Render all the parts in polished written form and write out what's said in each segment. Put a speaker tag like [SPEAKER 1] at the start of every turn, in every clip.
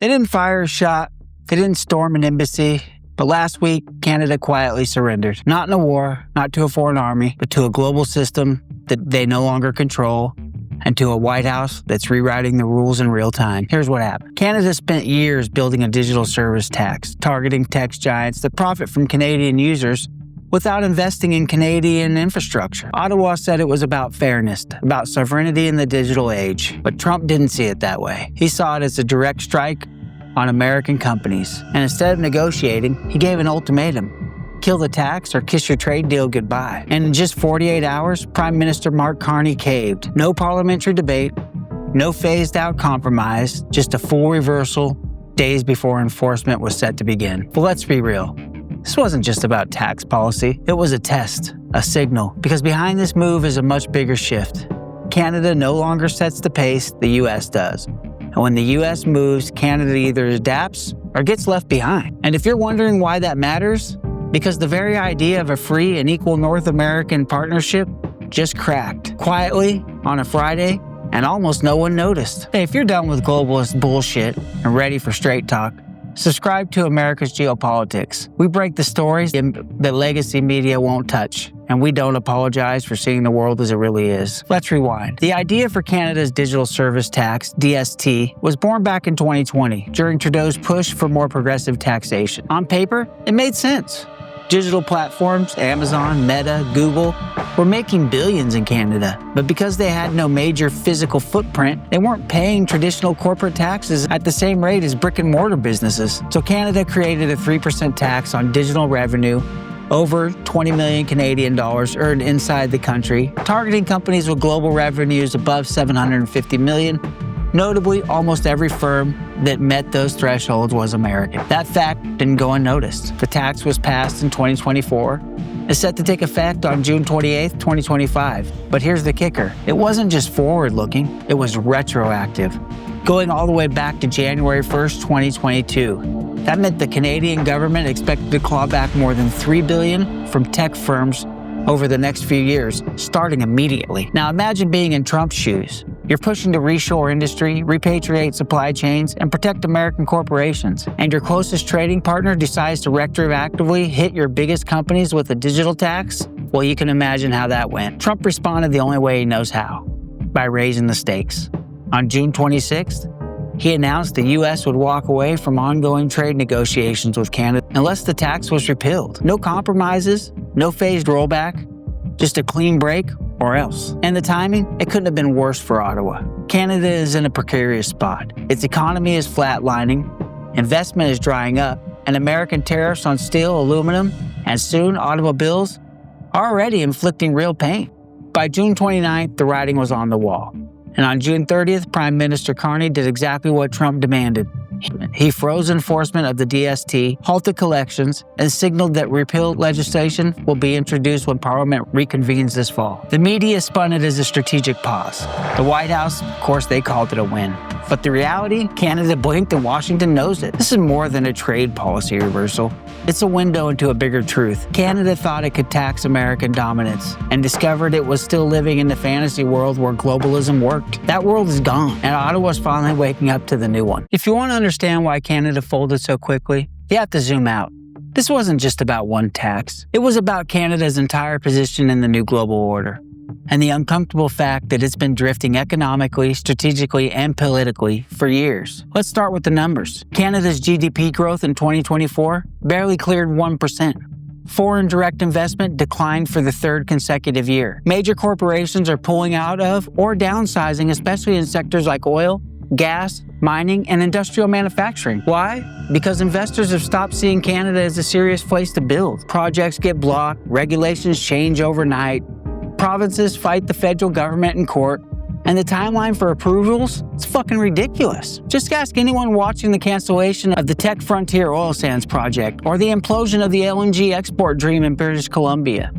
[SPEAKER 1] They didn't fire a shot, they didn't storm an embassy, but last week, Canada quietly surrendered. Not in a war, not to a foreign army, but to a global system that they no longer control, and to a White House that's rewriting the rules in real time. Here's what happened. Canada spent years building a digital service tax, targeting tech giants that profit from Canadian users without investing in Canadian infrastructure. Ottawa said it was about fairness, about sovereignty in the digital age. But Trump didn't see it that way. He saw it as a direct strike on American companies. And instead of negotiating, he gave an ultimatum. Kill the tax or kiss your trade deal goodbye. And in just 48 hours, Prime Minister Mark Carney caved. No parliamentary debate, no phased-out compromise, just a full reversal days before enforcement was set to begin. But let's be real. This wasn't just about tax policy. It was a test, a signal, because behind this move is a much bigger shift. Canada no longer sets the pace, the U.S. does. And when the U.S. moves, Canada either adapts or gets left behind. And if you're wondering why that matters, because the very idea of a free and equal North American partnership just cracked. Quietly, on a Friday, and almost no one noticed. Hey, if you're done with globalist bullshit and ready for straight talk, subscribe to America's Geopolitics. We break the stories that legacy media won't touch, and we don't apologize for seeing the world as it really is. Let's rewind. The idea for Canada's digital service tax, DST, was born back in 2020 during Trudeau's push for more progressive taxation. On paper, it made sense. Digital platforms, Amazon, Meta, Google, were making billions in Canada, but because they had no major physical footprint, they weren't paying traditional corporate taxes at the same rate as brick-and-mortar businesses. So Canada created a 3% tax on digital revenue over 20 million Canadian dollars earned inside the country, targeting companies with global revenues above 750 million. Notably, almost every firm that met those thresholds was American. That fact didn't go unnoticed. The tax was passed in 2024. It's set to take effect on June 28, 2025. But here's the kicker. It wasn't just forward-looking, it was retroactive, going all the way back to January 1st, 2022. That meant the Canadian government expected to claw back more than $3 billion from tech firms over the next few years, starting immediately. Now imagine being in Trump's shoes. You're pushing to reshore industry, repatriate supply chains, and protect American corporations. And your closest trading partner decides to retroactively hit your biggest companies with a digital tax? Well, you can imagine how that went. Trump responded the only way he knows how, by raising the stakes. On June 26th, he announced the U.S. would walk away from ongoing trade negotiations with Canada unless the tax was repealed. No compromises, no phased rollback, just a clean break or else. And the timing, it couldn't have been worse for Ottawa. Canada is in a precarious spot. Its economy is flatlining, investment is drying up, and American tariffs on steel, aluminum, and soon automobiles are already inflicting real pain. By June 29th, the writing was on the wall. And on June 30th, Prime Minister Carney did exactly what Trump demanded. He froze enforcement of the DST, halted collections, and signaled that repeal legislation will be introduced when Parliament reconvenes this fall. The media spun it as a strategic pause. The White House, of course, they called it a win. But the reality, Canada blinked and Washington knows it. This is more than a trade policy reversal. It's a window into a bigger truth. Canada thought it could tax American dominance and discovered it was still living in the fantasy world where globalism worked. That world is gone, and Ottawa's finally waking up to the new one. If you want to understand why Canada folded so quickly, you have to zoom out. This wasn't just about one tax. It was about Canada's entire position in the new global order, and the uncomfortable fact that it's been drifting economically, strategically, and politically for years. Let's start with the numbers. Canada's GDP growth in 2024 barely cleared 1%. Foreign direct investment declined for the third consecutive year. Major corporations are pulling out of or downsizing, especially in sectors like oil, gas, mining, and industrial manufacturing. Why? Because investors have stopped seeing Canada as a serious place to build. Projects get blocked, regulations change overnight, provinces fight the federal government in court, and the timeline for approvals, it's fucking ridiculous. Just ask anyone watching the cancellation of the Tech Frontier oil sands project or the implosion of the LNG export dream in British Columbia.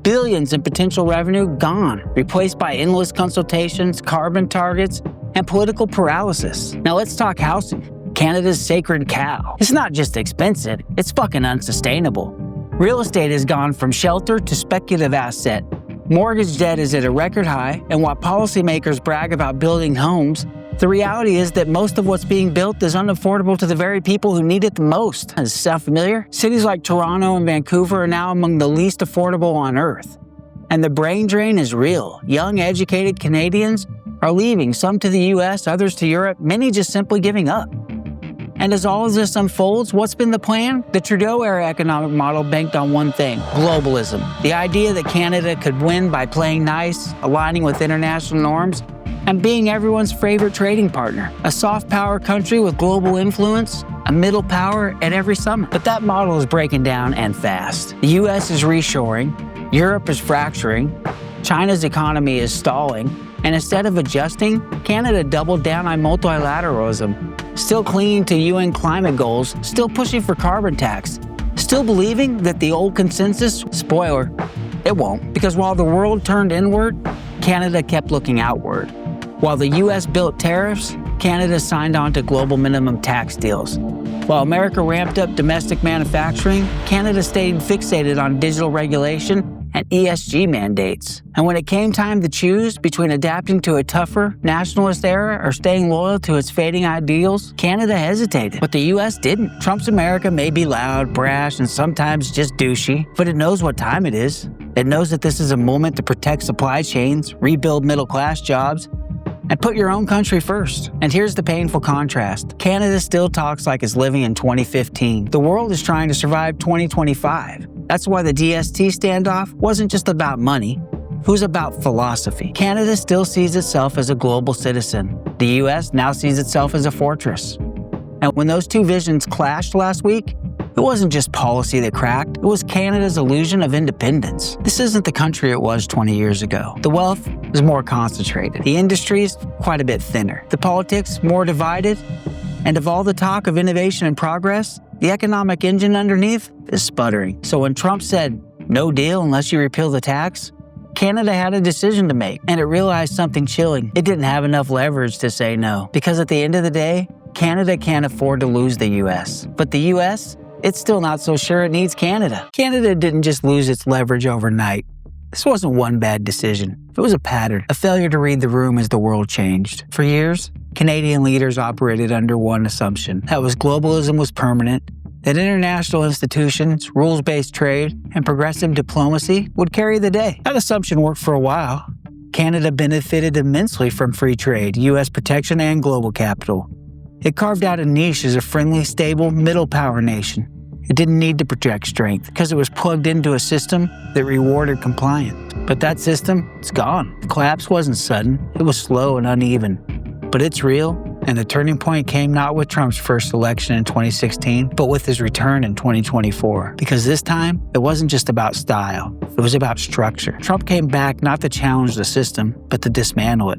[SPEAKER 1] Billions in potential revenue gone, replaced by endless consultations, carbon targets, and political paralysis. Now let's talk housing, Canada's sacred cow. It's not just expensive, it's fucking unsustainable. Real estate has gone from shelter to speculative asset. Mortgage debt is at a record high, and while policymakers brag about building homes, The reality is that most of what's being built is unaffordable to the very people who need it the most. Does it sound familiar? Cities like Toronto and Vancouver are now among the least affordable on Earth. And the brain drain is real. Young, educated Canadians are leaving, some to the US, others to Europe, many just simply giving up. And as all of this unfolds, what's been the plan? The Trudeau-era economic model banked on one thing: globalism. The idea that Canada could win by playing nice, aligning with international norms, and being everyone's favorite trading partner. A soft power country with global influence, a middle power at every summit. But that model is breaking down, and fast. The US is reshoring, Europe is fracturing, China's economy is stalling, and instead of adjusting, Canada doubled down on multilateralism, still clinging to UN climate goals, still pushing for carbon tax, still believing that the old consensus, spoiler, it won't. Because while the world turned inward, Canada kept looking outward. While the US built tariffs, Canada signed on to global minimum tax deals. While America ramped up domestic manufacturing, Canada stayed fixated on digital regulation and ESG mandates. And when it came time to choose between adapting to a tougher nationalist era or staying loyal to its fading ideals, Canada hesitated. But the US didn't. Trump's America may be loud, brash, and sometimes just douchey, but it knows what time it is. It knows that this is a moment to protect supply chains, rebuild middle-class jobs, and put your own country first. And here's the painful contrast. Canada still talks like it's living in 2015. The world is trying to survive 2025. That's why the DST standoff wasn't just about money, it was about philosophy. Canada still sees itself as a global citizen. The US now sees itself as a fortress. And when those two visions clashed last week, it wasn't just policy that cracked, it was Canada's illusion of independence. This isn't the country it was 20 years ago. The wealth is more concentrated. The industries, quite a bit thinner. The politics, more divided. And of all the talk of innovation and progress, the economic engine underneath is sputtering. So when Trump said, no deal unless you repeal the tax, Canada had a decision to make, and it realized something chilling. It didn't have enough leverage to say no. Because at the end of the day, Canada can't afford to lose the US. But the US, it's still not so sure it needs Canada. Canada didn't just lose its leverage overnight. This wasn't one bad decision. It was a pattern, a failure to read the room as the world changed. For years, Canadian leaders operated under one assumption. That was globalism was permanent, that international institutions, rules-based trade, and progressive diplomacy would carry the day. That assumption worked for a while. Canada benefited immensely from free trade, U.S. protection, and global capital. It carved out a niche as a friendly, stable, middle power nation. It didn't need to project strength because it was plugged into a system that rewarded compliance. But that system, it's gone. The collapse wasn't sudden, it was slow and uneven. But it's real, and the turning point came not with Trump's first election in 2016, but with his return in 2024. Because this time, it wasn't just about style, it was about structure. Trump came back not to challenge the system, but to dismantle it.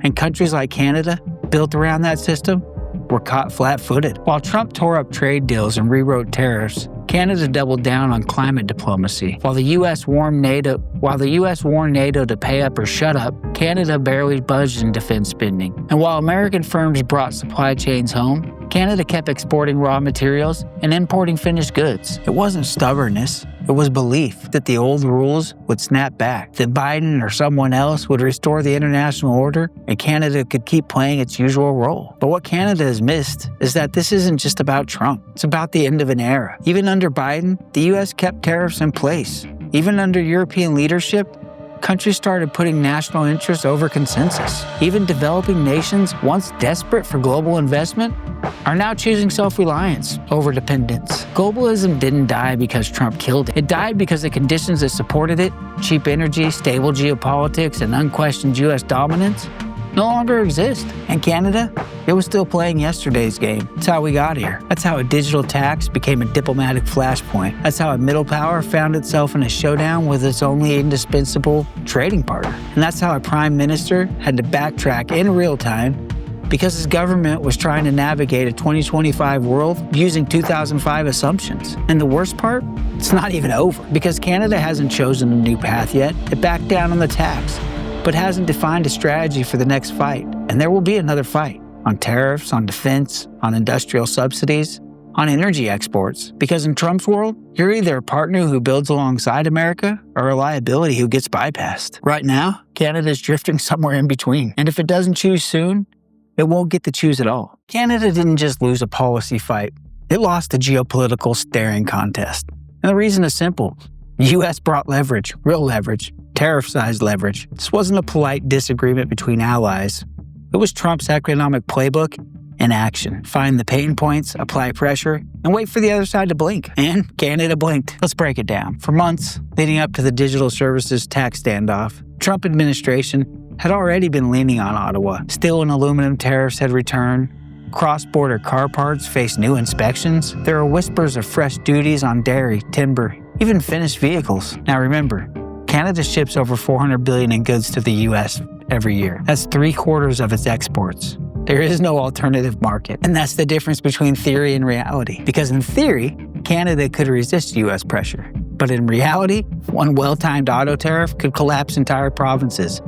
[SPEAKER 1] And countries like Canada, built around that system, were caught flat-footed. While Trump tore up trade deals and rewrote tariffs, Canada doubled down on climate diplomacy. While the U.S. warned NATO to pay up or shut up, Canada barely budged in defense spending. And while American firms brought supply chains home, Canada kept exporting raw materials and importing finished goods. It wasn't stubbornness. It was belief that the old rules would snap back, that Biden or someone else would restore the international order, and Canada could keep playing its usual role. But what Canada has missed is that this isn't just about Trump. It's about the end of an era. Even under Biden, the U.S. kept tariffs in place. Even under European leadership, countries started putting national interests over consensus. Even developing nations, once desperate for global investment, are now choosing self-reliance over dependence. Globalism didn't die because Trump killed it. It died because the conditions that supported it, cheap energy, stable geopolitics, and unquestioned U.S. dominance, no longer exist. And Canada, it was still playing yesterday's game. That's how we got here. That's how a digital tax became a diplomatic flashpoint. That's how a middle power found itself in a showdown with its only indispensable trading partner. And that's how a prime minister had to backtrack in real time because his government was trying to navigate a 2025 world using 2005 assumptions. And the worst part? It's not even over, because Canada hasn't chosen a new path yet. It backed down on the tax, but hasn't defined a strategy for the next fight. And there will be another fight on tariffs, on defense, on industrial subsidies, on energy exports. Because in Trump's world, you're either a partner who builds alongside America or a liability who gets bypassed. Right now, Canada's drifting somewhere in between. And if it doesn't choose soon, it won't get to choose at all. Canada didn't just lose a policy fight. It lost a geopolitical staring contest. And the reason is simple. The U.S. brought leverage, real leverage, tariff-sized leverage. This wasn't a polite disagreement between allies. It was Trump's economic playbook in action. Find the pain points, apply pressure, and wait for the other side to blink. And Canada blinked. Let's break it down. For months, leading up to the digital services tax standoff, Trump administration had already been leaning on Ottawa. Steel and aluminum tariffs had returned. Cross-border car parts faced new inspections. There were whispers of fresh duties on dairy, timber, even finished vehicles. Now remember, Canada ships over $400 billion in goods to the U.S. every year. That's 3/4 of its exports. There is no alternative market. And that's the difference between theory and reality. Because in theory, Canada could resist U.S. pressure. But in reality, one well-timed auto tariff could collapse entire provinces.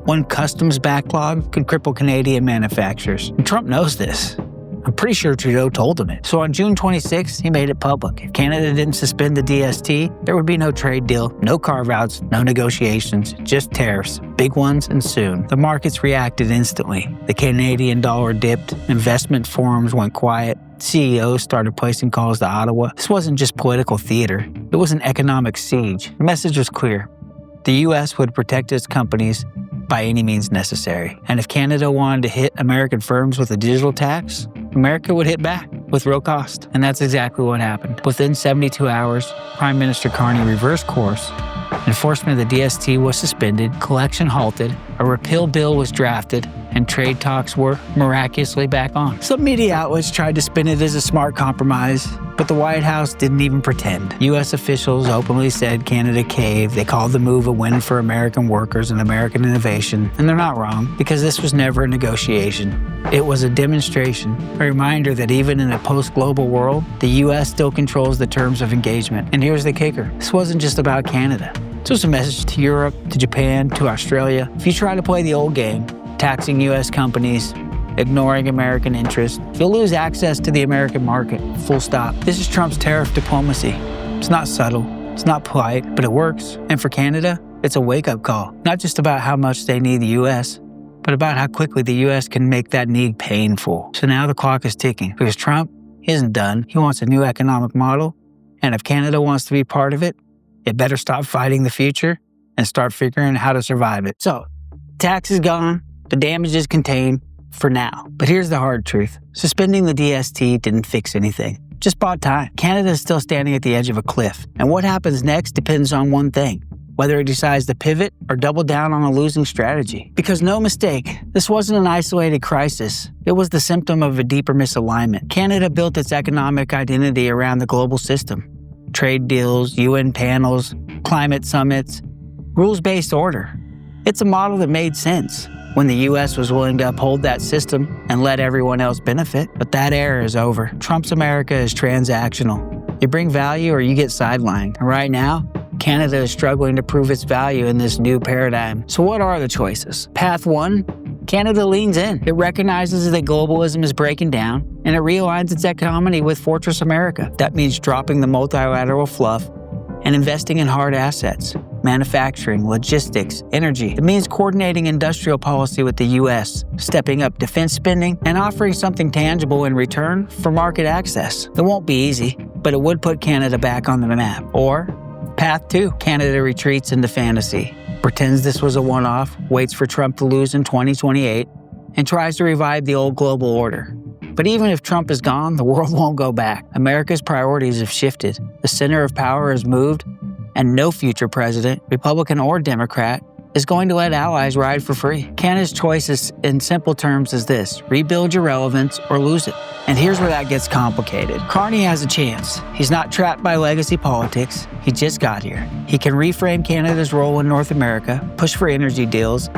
[SPEAKER 1] One customs backlog could cripple Canadian manufacturers. And Trump knows this. I'm pretty sure Trudeau told him it. So on June 26, he made it public. If Canada didn't suspend the DST, there would be no trade deal, no carve-outs, no negotiations, just tariffs, big ones and soon. The markets reacted instantly. The Canadian dollar dipped, investment forums went quiet, CEOs started placing calls to Ottawa. This wasn't just political theater, it was an economic siege. The message was clear. The U.S. would protect its companies by any means necessary. And if Canada wanted to hit American firms with a digital tax, America would hit back with real cost. And that's exactly what happened. Within 72 hours, Prime Minister Carney reversed course. Enforcement of the DST was suspended, collection halted, a repeal bill was drafted, and trade talks were miraculously back on. Some media outlets tried to spin it as a smart compromise, but the White House didn't even pretend. U.S. officials openly said Canada caved. They called the move a win for American workers and American innovation. And they're not wrong, because this was never a negotiation. It was a demonstration, a reminder that even in a post-global world, the U.S. still controls the terms of engagement. And here's the kicker. This wasn't just about Canada. This was a message to Europe, to Japan, to Australia. If you try to play the old game, taxing U.S. companies, ignoring American interests, you'll lose access to the American market, full stop. This is Trump's tariff diplomacy. It's not subtle, it's not polite, but it works. And for Canada, it's a wake-up call. Not just about how much they need the U.S., but about how quickly the U.S. can make that need painful. So now the clock is ticking, because Trump isn't done. He wants a new economic model, and if Canada wants to be part of it, it better stop fighting the future and start figuring out how to survive it. So, tax is gone, the damage is contained for now. But here's the hard truth. Suspending the DST didn't fix anything. Just bought time. Canada is still standing at the edge of a cliff. And what happens next depends on one thing. Whether it decides to pivot or double down on a losing strategy. Because no mistake, this wasn't an isolated crisis. It was the symptom of a deeper misalignment. Canada built its economic identity around the global system. Trade deals, UN panels, climate summits, rules-based order. It's a model that made sense when the U.S. was willing to uphold that system and let everyone else benefit. But that era is over. Trump's America is transactional. You bring value or you get sidelined. And right now, Canada is struggling to prove its value in this new paradigm. So what are the choices? Path 1, Canada leans in. It recognizes that globalism is breaking down, and it realigns its economy with Fortress America. That means dropping the multilateral fluff and investing in hard assets, manufacturing, logistics, energy. It means coordinating industrial policy with the U.S., stepping up defense spending, and offering something tangible in return for market access. It won't be easy, but it would put Canada back on the map. Or Path 2, Canada retreats into fantasy, pretends this was a one-off, waits for Trump to lose in 2028, and tries to revive the old global order. But even if Trump is gone, the world won't go back. America's priorities have shifted. The center of power has moved, and no future president, Republican or Democrat, is going to let allies ride for free. Canada's choice is, in simple terms, is this: rebuild your relevance or lose it. And here's where that gets complicated. Carney has a chance. He's not trapped by legacy politics. He just got here. He can reframe Canada's role in North America, push for energy deals,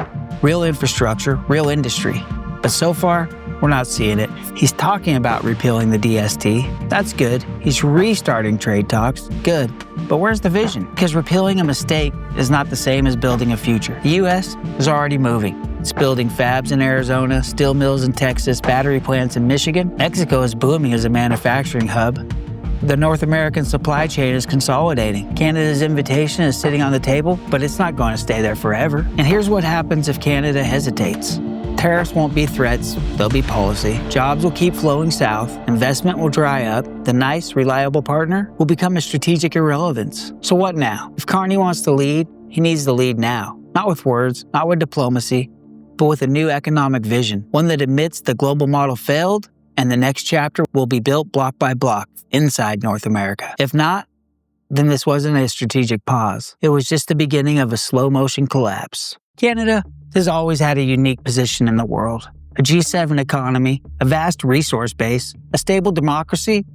[SPEAKER 1] real infrastructure, real industry. But so far, we're not seeing it. He's talking about repealing the DST. That's good. He's restarting trade talks. Good. But where's the vision? Because repealing a mistake is not the same as building a future. The U.S. is already moving. It's building fabs in Arizona, steel mills in Texas, battery plants in Michigan. Mexico is booming as a manufacturing hub. The North American supply chain is consolidating. Canada's invitation is sitting on the table, but it's not going to stay there forever. And here's what happens if Canada hesitates. Tariffs won't be threats, they'll be policy. Jobs will keep flowing south, investment will dry up, the nice, reliable partner will become a strategic irrelevance. So what now? If Carney wants to lead, he needs to lead now. Not with words, not with diplomacy, but with a new economic vision. One that admits the global model failed, and the next chapter will be built block by block inside North America. If not, then this wasn't a strategic pause. It was just the beginning of a slow-motion collapse. Canada has always had a unique position in the world. A G7 economy, a vast resource base, a stable democracy,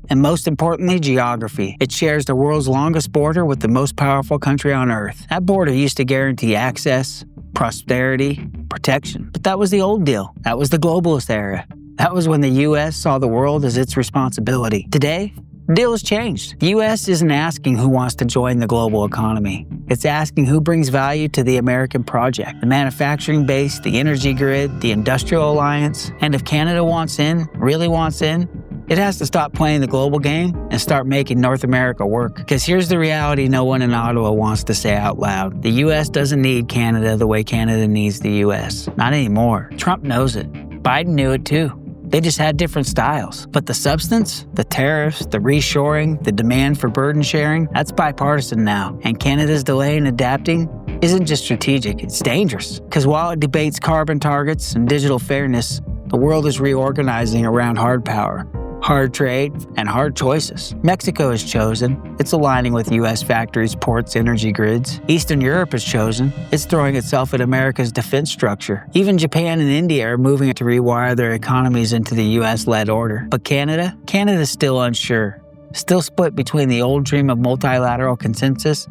[SPEAKER 1] and most importantly, geography. It shares the world's longest border with the most powerful country on Earth. That border used to guarantee access, prosperity, protection. But that was the old deal. That was the globalist era. That was when the U.S. saw the world as its responsibility. Today, the deal has changed. The U.S. isn't asking who wants to join the global economy. It's asking who brings value to the American project, the manufacturing base, the energy grid, the industrial alliance. And if Canada wants in, really wants in, it has to stop playing the global game and start making North America work. Because here's the reality no one in Ottawa wants to say out loud. The U.S. doesn't need Canada the way Canada needs the U.S. Not anymore. Trump knows it. Biden knew it too. They just had different styles. But the substance, the tariffs, the reshoring, the demand for burden sharing, that's bipartisan now. And Canada's delay in adapting isn't just strategic, it's dangerous. Because while it debates carbon targets and digital fairness, the world is reorganizing around hard power, hard trade, and hard choices. Mexico has chosen. It's aligning with U.S. factories, ports, energy grids. Eastern Europe has chosen. It's throwing itself at America's defense structure. Even Japan and India are moving to rewire their economies into the U.S.-led order. But Canada's still unsure. Still split between the old dream of multilateral consensus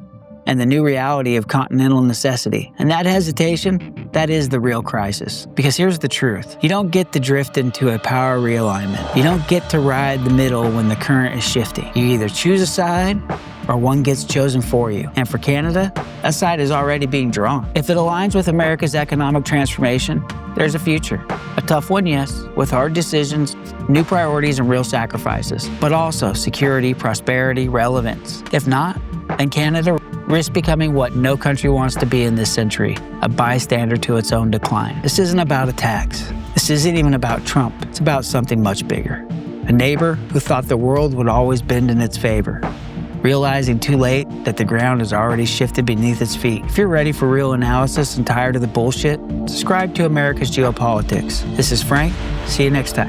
[SPEAKER 1] and the new reality of continental necessity. And that hesitation, that is the real crisis. Because here's the truth. You don't get to drift into a power realignment. You don't get to ride the middle when the current is shifting. You either choose a side or one gets chosen for you. And for Canada, that side is already being drawn. If it aligns with America's economic transformation, there's a future. A tough one, yes, with hard decisions, new priorities, and real sacrifices. But also security, prosperity, relevance. If not, then Canada risks becoming what no country wants to be in this century, a bystander to its own decline. This isn't about a tax. This isn't even about Trump. It's about something much bigger. A neighbor who thought the world would always bend in its favor, realizing too late that the ground has already shifted beneath its feet. If you're ready for real analysis and tired of the bullshit, subscribe to America's Geopolitics. This is Frank. See you next time.